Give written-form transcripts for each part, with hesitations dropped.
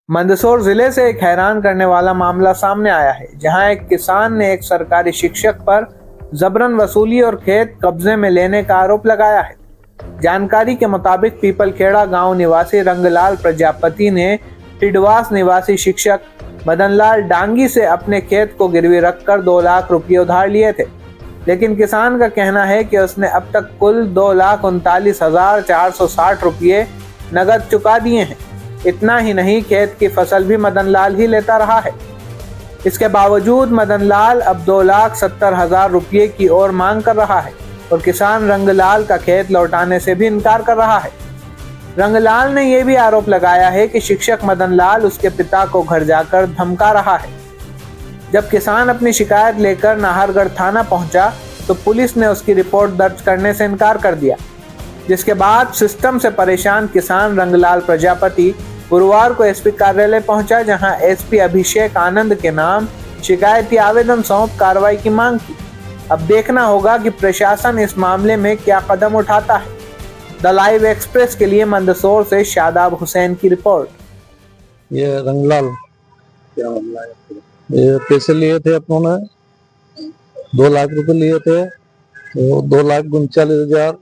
मंदसौर जिले से एक हैरान करने वाला मामला सामने आया है, जहां एक किसान ने एक सरकारी शिक्षक पर जबरन वसूली और खेत कब्जे में लेने का आरोप लगाया है। जानकारी के मुताबिक पीपलखेड़ा गांव निवासी रंगलाल प्रजापति ने टिडवास निवासी शिक्षक मदनलाल डांगी से अपने खेत को गिरवी रखकर 2 लाख रुपये उधार लिए थे, लेकिन किसान का कहना है कि उसने अब तक कुल 2,39,460 रुपये नगद चुका दिए हैं। इतना ही नहीं, खेत की फसल भी मदनलाल ही लेता रहा है। इसके बावजूद मदनलाल अब 2,70,000 रुपये की ओर मांग कर रहा है और किसान रंगलाल का खेत लौटाने से भी इनकार कर रहा है। रंगलाल ने यह भी आरोप लगाया है कि शिक्षक मदनलाल उसके पिता को घर जाकर धमका रहा है। जब किसान अपनी शिकायत लेकर नाहरगढ़ थाना पहुंचा तो पुलिस ने उसकी रिपोर्ट दर्ज करने से इनकार कर दिया, जिसके बाद सिस्टम से परेशान किसान रंगलाल प्रजापति गुरुवार को एसपी कार्यालय पहुंचा, जहां एसपी अभिषेक आनंद के नाम शिकायती आवेदन सौंप कार्रवाई की मांग की। अब देखना होगा कि प्रशासन इस मामले में क्या कदम उठाता है। द लाइव एक्सप्रेस के लिए मंदसौर से शादाब हुसैन की रिपोर्ट। ये रंगलाल क्या मामला है? ये पैसे लिए थे अपनों ने, 2 लाख रुपए लिए थे, तो 2,39,000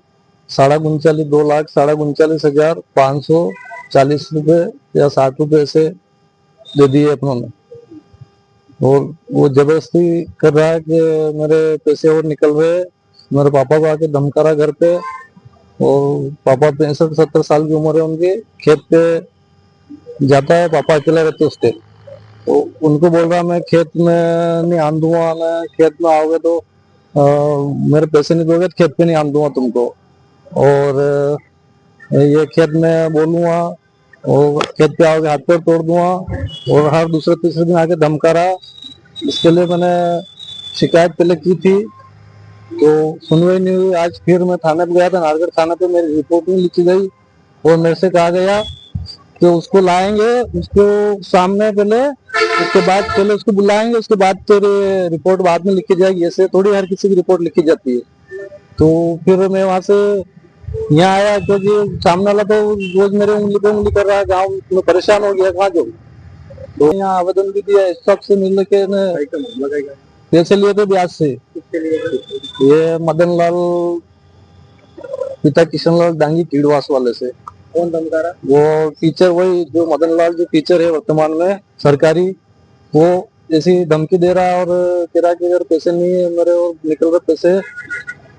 2,39,540 रुपए या 60 रुपए ऐसे दे दिए अपनों ने। और वो जबरदस्ती कर रहा है कि मेरे पैसे और निकल रहे। मेरे पापा को आके धमका रहा घर पे, और पापा 65-70 साल की उम्र है उनकी। खेत पे जाता है, पापा अकेला रहते उसके, तो उनको बोल रहा मैं खेत में नहीं आन दूंगा, मैं खेत में आओगे तो मेरे पैसे नहीं दोगे तो खेत पे नहीं आन दूंगा तुमको, और ये खेत में बोलूंगा और खेत पे आओगे हाथ पैर तोड़ दूंगा, और हर दूसरे तीसरे दिन आके धमका रहा। इसके लिए मैंने शिकायत पहले की थी तो सुनवाई नहीं हुई। आज फिर मैं थाने पे गया था, नाहरगढ़ थाना पे मेरी रिपोर्ट नहीं लिखी गई और मेरे से कहा गया कि उसको लाएंगे, उसको सामने पहले, उसके बाद पहले उसको बुलाएंगे, उसके बाद तेरे रिपोर्ट बाद में लिखी जाएगी। ऐसे थोड़ी हर किसी की रिपोर्ट लिखी जाती है। तो फिर मैं वहां से यहाँ आया, क्योंकि सामने वाला तो रोज मेरे उंगली पे उंगली कर रहा है। गाँव में परेशान हो गया कहाँ जो, तो यहाँ आवेदन भी दिया, स्टॉक से मिल के पैसे लिए थे ब्याज से। ये मदनलाल पिता किशनलाल डांगी टिडवास वाले से। कौन धमका रहा? वो टीचर, वही जो मदनलाल जो टीचर है वर्तमान में सरकारी, वो ऐसी धमकी दे रहा है और कह रहा कि अगर पैसे नहीं है मेरे और निकल रहे पैसे,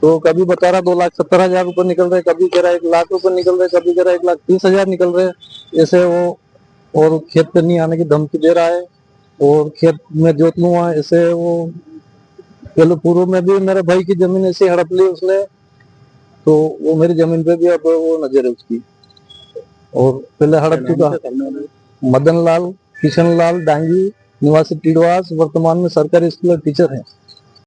तो कभी बता रहा 2,70,000 रुपए निकल रहे, कभी कह रहा 1 लाख रुपए निकल रहे, कभी कह रहा 1,30,000 निकल रहे ऐसे वो। और खेत पे नहीं आने की धमकी दे रहा है, और खेत में जोत लूंगा ऐसे वो। पहले पूर्व में भी मेरे भाई की जमीन ऐसे हड़प ली उसने, तो वो मेरी जमीन पे भी अब वो नजर है उसकी, और पहले हड़प चुका। मदनलाल किशनलाल डांगी निवासी टिडवास, वर्तमान में सरकारी स्कूल टीचर है।